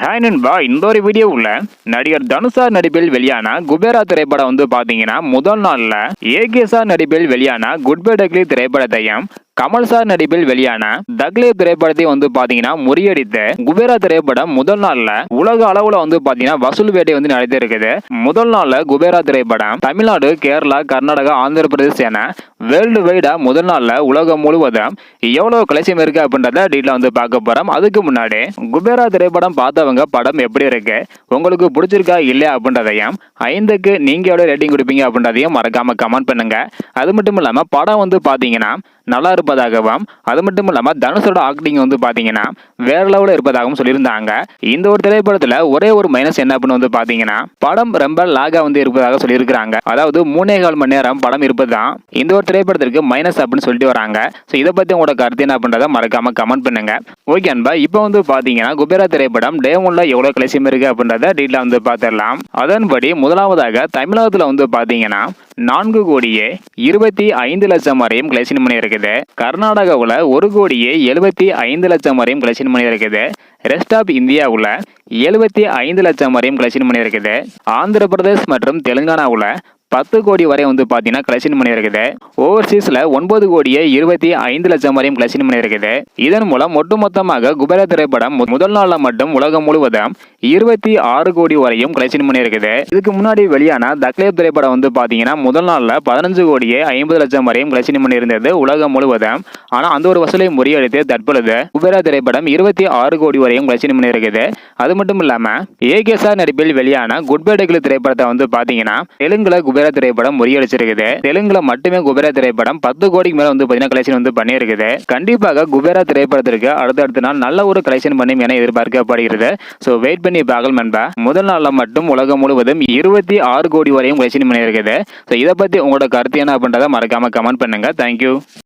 Hi நண்பா, இந்த ஒரு வீடியோவில் நடிகர் தனுஷார் நடிப்பில் வெளியான குபேரா திரைப்படம் பார்த்தீங்கன்னா முதல் நாளில் ஏகேசார் நடிப்பில் வெளியான குட் பை டக்லி திரைப்படத்தையும் கமல் சார் நடிப்பில் வெளியான தக்லே திரைப்படத்தை பார்த்தீங்கன்னா முறியடித்த குபேரா திரைப்படம் முதல் நாள்ல உலக அளவுல பாத்தீங்கன்னா வசூல் வேட்டை நடத்திருக்குது. முதல் நாள்ல குபேரா திரைப்படம் தமிழ்நாடு, கேரளா, கர்நாடகா, ஆந்திர பிரதேஷ் என வேர்ல்டு வைடா முதல் நாள்ல உலகம் முழுவதும் எவ்வளவு கலெக்ஷன் இருக்கு அப்படின்றத டீட்டெயிலா பார்க்க போறோம். அதுக்கு முன்னாடி குபேரா திரைப்படம் பார்த்தவங்க படம் எப்படி இருக்கு, உங்களுக்கு பிடிச்சிருக்கா இல்லையா அப்படின்றதையும் 5க்கு நீங்க எவ்வளவு ரேட்டிங் கொடுப்பீங்க அப்படின்றதையும் மறக்காம கமெண்ட் பண்ணுங்க. அது மட்டும் இல்லாம படம் பாத்தீங்கன்னா நல்லா இருப்பதாகவும், அது மட்டும் இல்லாம தனுஷோட ஆக்டிங் பாத்தீங்கன்னா வேற லெவலில் இருப்பதாகவும் சொல்லியிருந்தாங்க. இந்த ஒரு திரைப்படத்துல ஒரே ஒரு மைனஸ் என்ன அப்படின்னு பாத்தீங்கன்னா படம் ரொம்ப லாகா இருப்பதாக சொல்லியிருக்காங்க. அதாவது 3.25 மணி நேரம் படம் இருப்பதுதான் இந்த ஒரு திரைப்படத்திற்கு மைனஸ் அப்படின்னு சொல்லிட்டு வராங்க. ஸோ இதை பத்தி உங்களோட கருத்து என்ன அப்படின்றத மறக்காம கமெண்ட் பண்ணுங்க. ஓகே அன்பா, இப்போ பாத்தீங்கன்னா குபேரா திரைப்படம் டே 1ல எவ்வளவு கலெக்ஷன் இருக்கு அப்படின்றத டீட்டெயிலா பார்த்துடலாம். அதன்படி முதலாவதாக தமிழகத்துல பாத்தீங்கன்னா 4 கோடியே 25 லட்சம் வரையும் கலெக்ஷன் பண்ணி இருக்குது. கர்நாடகாவில் 1 கோடியே 75 லட்சம் வரையும் கலெக்ஷன் பண்ணி இருக்குது. ரெஸ்ட் ஆஃப் இந்தியாவில் 75 லட்சம் வரையும் கலெக்ஷன் பண்ணி இருக்குது. ஆந்திர பிரதேஷ் மற்றும் தெலுங்கானாவில் 10 கோடி வரை பாத்தீங்கன்னா கலெக்ஷன் பண்ணி இருக்குது. ஓவர்சீஸ்ல 9 கோடியே 25 லட்சம் வரையும் கலெக்ஷன் பண்ணி இருக்குது. இதன் மூலம் ஒட்டுமொத்தமாக குபேரா திரைப்படம் முதல் நாள்ல மட்டும் உலகம் முழுவதும் 26 கோடி வரையும் கலெக்ஷன் பண்ணி இருக்குது. இதுக்கு முன்னாடி வெளியான தக்லே திரைப்படம் பாத்தீங்கன்னா முதல் நாள்ல 15 கோடியே 50 லட்சம் வரையும் கலெக்ஷன் பண்ணி இருந்தது உலகம் முழுவதும். ஆனா அந்த ஒரு வசூலை முறியடித்து தற்பொழுது குபேரா திரைப்படம் 26 கோடி வரையும் கலெக்ஷன் பண்ணி இருக்குது. அது மட்டும் இல்லாம ஏகேசார் நடிப்பில் வெளியான குட் பை டக்லி திரைப்படத்தை பாத்தீங்கன்னா தெலுங்குல குபேரா திரைப்படம் முறியடிச்சிருக்குது. தெலுங்குல மட்டுமே குபேரா திரைப்படம் 10 கோடிக்கு மேல பாத்தீங்கன்னா கலெக்ஷன் பண்ணியிருக்குது. கண்டிப்பாக குபேரா திரைப்படத்திற்கு அடுத்த நாள் நல்ல ஒரு கலெக்ஷன் பண்ணும் என எதிர்பார்க்கப்படுகிறது. சோ வெயிட் பண்ணி பார்க்கலாம் நண்பா. முதல் நாள்ல மட்டும் உலகம் முழுவதும் 26 கோடி வரையும் கலெக்ஷன் பண்ணியிருக்குது. சோ இதை பத்தி உங்களோட கருத்து என்ன அப்படின்றத மறக்காம கமெண்ட் பண்ணுங்க. தேங்க்யூ.